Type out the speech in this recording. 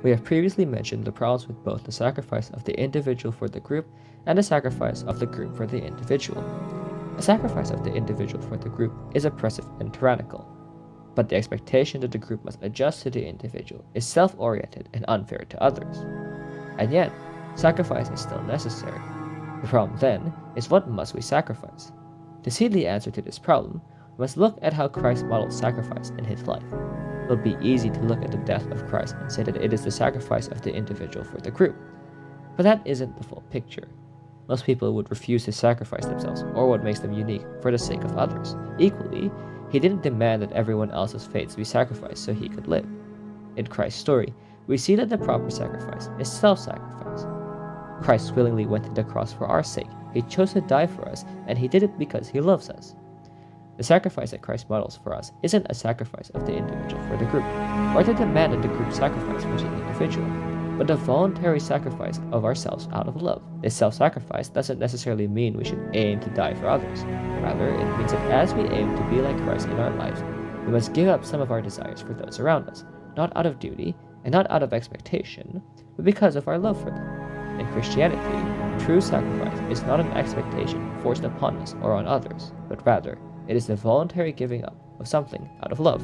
We have previously mentioned the problems with both the sacrifice of the individual for the group and the sacrifice of the group for the individual. A sacrifice of the individual for the group is oppressive and tyrannical, but the expectation that the group must adjust to the individual is self-oriented and unfair to others. And yet, sacrifice is still necessary. The problem then is, what must we sacrifice? To see the answer to this problem, we must look at how Christ modeled sacrifice in his life. It will be easy to look at the death of Christ and say that it is the sacrifice of the individual for the group. But that isn't the full picture. Most people would refuse to sacrifice themselves or what makes them unique for the sake of others. Equally, he didn't demand that everyone else's fates be sacrificed so he could live. In Christ's story, we see that the proper sacrifice is self-sacrifice. Christ willingly went to the cross for our sake. He chose to die for us, and he did it because he loves us. The sacrifice that Christ models for us isn't a sacrifice of the individual for the group, or the demand that the group sacrifice for the individual, but a voluntary sacrifice of ourselves out of love. This self-sacrifice doesn't necessarily mean we should aim to die for others. Rather, it means that as we aim to be like Christ in our lives, we must give up some of our desires for those around us, not out of duty and not out of expectation, but because of our love for them. In Christianity, true sacrifice is not an expectation forced upon us or on others, but rather, it is the voluntary giving up of something out of love.